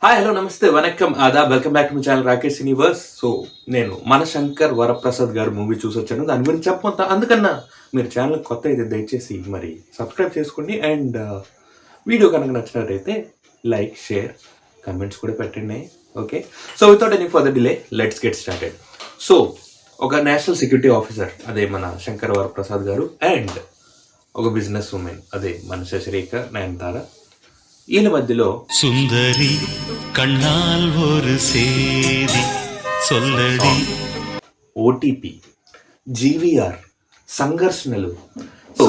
Hi hello నమస్తే వనక్కం ఆదాబ్ welcome back to my channel Rakesh universe. So నేను మన శంకర్ వరప్రసాద్ గారు మూవీ చూసొచ్చాను. దాని గురించి చెప్పమంతా అందుకన్నా మీరు ఛానల్ కొత్త అయితే దయచేసి మరి సబ్స్క్రైబ్ చేసుకోండి. అండ్ వీడియో కనుక నచ్చినట్టయితే లైక్ షేర్ కమెంట్స్ కూడా పెట్టండి. Okay, so without any further delay let's get started. So ఒక నేషనల్ సెక్యూరిటీ ఆఫీసర్ అదే మన శంకర్ వరప్రసాద్ గారు అండ్ ఒక బిజినెస్ ఉమెన్ అదే మన శశిరేఖ నయనతార, వీళ్ళ మధ్యలో సుందరి కన్నాల్ ஒரு சேதி சொல்லடி ఓటీపీ, జీవీఆర్, సంఘర్షణలు, సో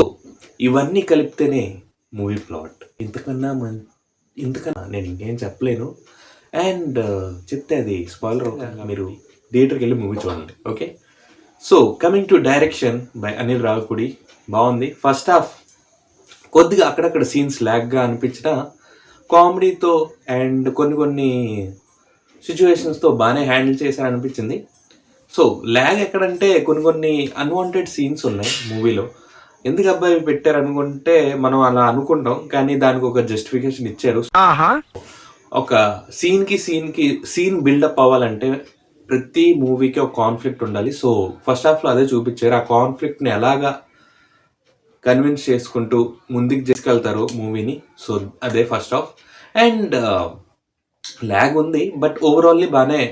ఇవన్నీ కలిపితేనే మూవీ ప్లాట్. ఇంతకన్నా నేను ఇంకేం చెప్పలేను. అండ్ చెప్తే అది స్పాయిలర్ అవుతుంది. మీరు థియేటర్కి వెళ్ళి మూవీ చూడండి. Okay, so coming to direction by Anil Ravipudi. బాగుంది. ఫస్ట్ హాఫ్ కొద్దిగా అక్కడక్కడ సీన్స్ ల్యాగ్గా అనిపించిన కామెడీతో అండ్ కొన్ని సిచ్యువేషన్స్తో బాగానే హ్యాండిల్ చేశారు అనిపించింది. సో ల్యాగ్ ఎక్కడంటే కొన్ని అన్వాంటెడ్ సీన్స్ ఉన్నాయి మూవీలో. ఎందుకు అబ్బాయి పెట్టారు అనుకుంటే మనం అలా అనుకుంటాం, కానీ దానికి ఒక జస్టిఫికేషన్ ఇచ్చారు. ఒక సీన్ బిల్డప్ అవ్వాలంటే ప్రతి మూవీకి ఒక కాన్ఫ్లిక్ట్ ఉండాలి. సో ఫస్ట్ హాఫ్లో అదే చూపించారు. ఆ కాన్ఫ్లిక్ట్ని ఎలాగా కన్విన్స్ చేసుకుంటూ ముందుకు తీసుకెళ్తారు మూవీని. సో అదే ఫస్ట్ హాఫ్. అండ్ ల్యాగ్ ఉంది బట్ ఓవరాల్లీ బాగానే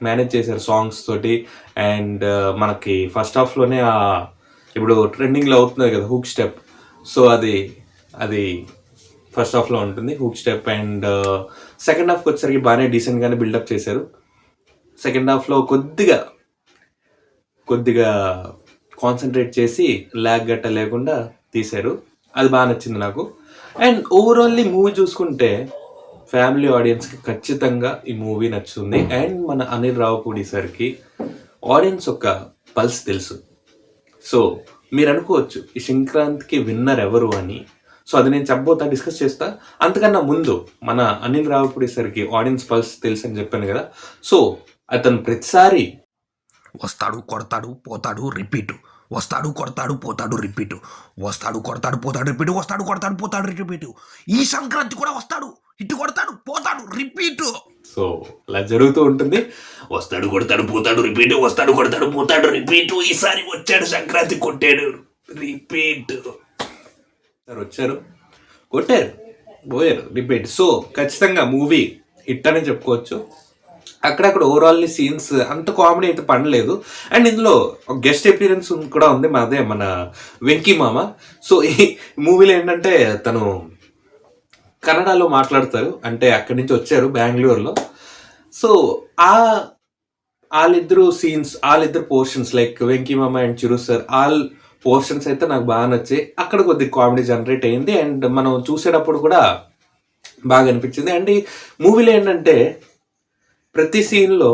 మేనేజ్ చేశారు సాంగ్స్ తోటి. అండ్ మనకి ఫస్ట్ హాఫ్లోనే ఇప్పుడు ట్రెండింగ్లో అవుతుంది కదా హుక్ స్టెప్. సో అది ఫస్ట్ హాఫ్లో ఉంటుంది హుక్ స్టెప్. అండ్ సెకండ్ హాఫ్కి వచ్చేసరికి బాగానే డీసెంట్గానే బిల్డప్ చేశారు. సెకండ్ హాఫ్లో కొద్దిగా కాన్సన్ట్రేట్ చేసి ల్యాగ్ గట్ట లేకుండా తీశారు. అది బాగా నచ్చింది నాకు. అండ్ ఓవరాల్లీ మూవీ చూసుకుంటే ఫ్యామిలీ ఆడియన్స్కి ఖచ్చితంగా ఈ మూవీ నచ్చుతుంది. అండ్ మన అనిల్ రావిపూడి సార్కి ఆడియన్స్ ఒక పల్స్ తెలుసు. సో మీరు అనుకోవచ్చు ఈ సంక్రాంతికి విన్నర్ ఎవరు అని. సో అది నేను చెప్పబోతా, డిస్కస్ చేస్తా. అంతకన్నా ముందు మన అనిల్ రావిపూడి సార్కి ఆడియన్స్ పల్స్ తెలుసు అని చెప్పాను కదా. సో అతను ప్రతిసారి వస్తాడు కొడతాడు పోతాడు రిపీటు, వస్తాడు కొడతాడు పోతాడు రిపీటు, వస్తాడు కొడతాడు పోతాడు రిపీటు, వస్తాడు కొడతాడు పోతాడు రిపీటు. ఈ సంక్రాంతి కూడా వస్తాడు ఇటు కొడతాడు పోతాడు రిపీటు. సో అలా జరుగుతూ ఉంటుంది. వస్తాడు కొడతాడు పోతాడు రిపీటు, వస్తాడు కొడతాడు పోతాడు రిపీటు. ఈసారి వచ్చాడు సంక్రాంతి కొట్టాడు రిపీట్. వచ్చారు కొట్టారు పోయారు రిపీట్. సో ఖచ్చితంగా మూవీ హిట్ అని చెప్పుకోవచ్చు. అక్కడక్కడ ఓవరాల్లీ సీన్స్ అంత కామెడీ అయితే పడలేదు. అండ్ ఇందులో గెస్ట్ అపీరెన్స్ కూడా ఉంది మన వెంకీ మామ. సో ఈ మూవీలో ఏంటంటే తను కన్నడలో మాట్లాడతారు, అంటే అక్కడి నుంచి వచ్చారు బెంగళూరులో. సో వాళ్ళిద్దరు పోర్షన్స్ లైక్ వెంకీ మామ అండ్ చిరు సార్ పోర్షన్స్ అయితే నాకు బాగా నచ్చాయి. అక్కడ కొద్దిగా కామెడీ జనరేట్ అయింది అండ్ మనం చూసేటప్పుడు కూడా బాగా అనిపించింది. అండ్ ఈ మూవీలో ఏంటంటే ప్రతి సీన్లో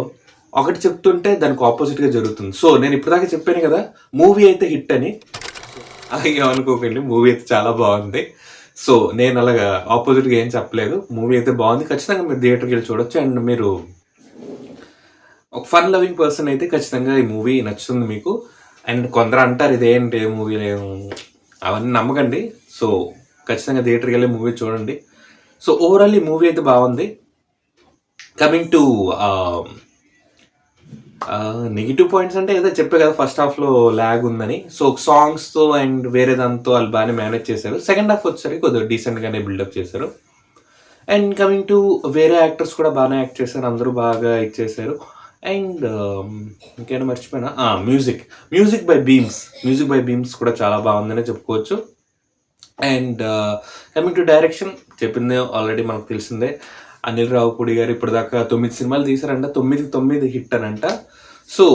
ఒకటి చెప్తుంటే దానికి ఆపోజిట్గా జరుగుతుంది. సో నేను ఇప్పటిదాకా చెప్పాను కదా మూవీ అయితే హిట్ అని, అలాగే అనుకోకండి. మూవీ అయితే చాలా బాగుంది. సో నేను అలాగా ఆపోజిట్గా ఏం చెప్పలేదు. మూవీ అయితే బాగుంది. ఖచ్చితంగా మీరు థియేటర్కి వెళ్ళి చూడొచ్చు. అండ్ మీరు ఒక ఫన్ లవింగ్ పర్సన్ అయితే ఖచ్చితంగా ఈ మూవీ నచ్చుతుంది మీకు. అండ్ కొందరు అంటారు ఇదేంటి మూవీ అవన్నీ నమ్మకండి. సో ఖచ్చితంగా థియేటర్కి వెళ్ళి మూవీ చూడండి. సో ఓవరాల్ ఈ మూవీ అయితే బాగుంది. కమింగ్ టు నెగిటివ్ పాయింట్స్ అంటే ఏదో చెప్పే కదా ఫస్ట్ హాఫ్లో ల్యాగ్ ఉందని. సో సాంగ్స్తో అండ్ వేరే దాంతో వాళ్ళు బాగానే మేనేజ్ చేశారు. సెకండ్ హాఫ్ వచ్చేసరికి కొద్దిగా డీసెంట్గానే బిల్డప్ చేశారు. అండ్ కమింగ్ టు వేరే యాక్టర్స్ కూడా బాగానే యాక్ట్ చేశారు, అందరూ బాగా ఇచ్చేశారు. అండ్ ఇంకేమైనా మర్చిపోయినా మ్యూజిక్ బై బీమ్స్ కూడా చాలా బాగుందనే చెప్పుకోవచ్చు. అండ్ కమింగ్ టు డైరెక్షన్ చెప్పిందే ఆల్రెడీ మనకు తెలిసిందే. అనిల్ రావిపూడి గారు ఇప్పటిదాకా 9 సినిమాలు తీశారంట, 9 హిట్ అనంట. సో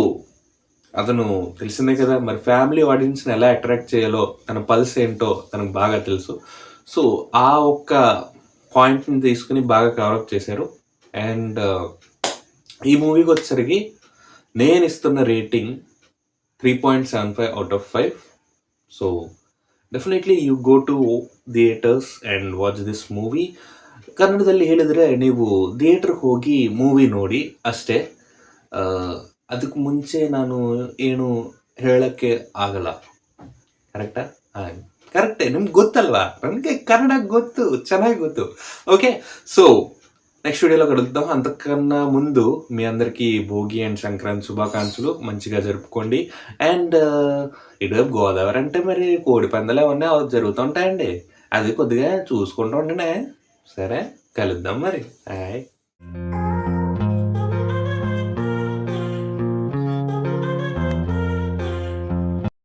అతను తెలిసిందే కదా, మరి ఫ్యామిలీ ఆడియన్స్ని ఎలా అట్రాక్ట్ చేయాలో తన పల్స్ ఏంటో తనకు బాగా తెలుసు. సో ఆ ఒక్క పాయింట్ని తీసుకుని బాగా కవరప్ చేశారు. అండ్ ఈ మూవీకి వచ్చేసరికి నేను ఇస్తున్న rating 3.75 out of 5. So definitely you go to theatres and watch this movie. ಕನ್ನಡದಲ್ಲಿ ಹೇಳಿದರೆ ನೀವು ಥಿಯೇಟ್ರಿಗೆ ಹೋಗಿ ಮೂವಿ ನೋಡಿ ಅಷ್ಟೇ. ಅದಕ್ಕೆ ಮುಂಚೆ ನಾನು ಏನು ಹೇಳೋಕ್ಕೆ ಆಗಲ್ಲ. ಕರೆಕ್ಟಾ? ಕರೆಕ್ಟೇ, ನಿಮ್ಗೆ ಗೊತ್ತಲ್ವಾ? ನನಗೆ ಕನ್ನಡ ಗೊತ್ತು, ಚೆನ್ನಾಗಿ ಗೊತ್ತು. ಓಕೆ, ಸೊ నెక్స్ట్ వీడియోలో కలుద్దాం. అంతకన్నా ముందు మీ అందరికీ భోగి అండ్ సంక్రాంతి శుభాకాంక్షలు. మంచిగా జరుపుకోండి. అండ్ ఇటు గోదావరి అంటే మరి కోడి పందాలు అవన్నీ జరుగుతూ ఉంటాయండి. అది కొద్దిగా చూసుకుంటూ ఉంటేనే సరే కలుద్దాం మరి. హాయ్.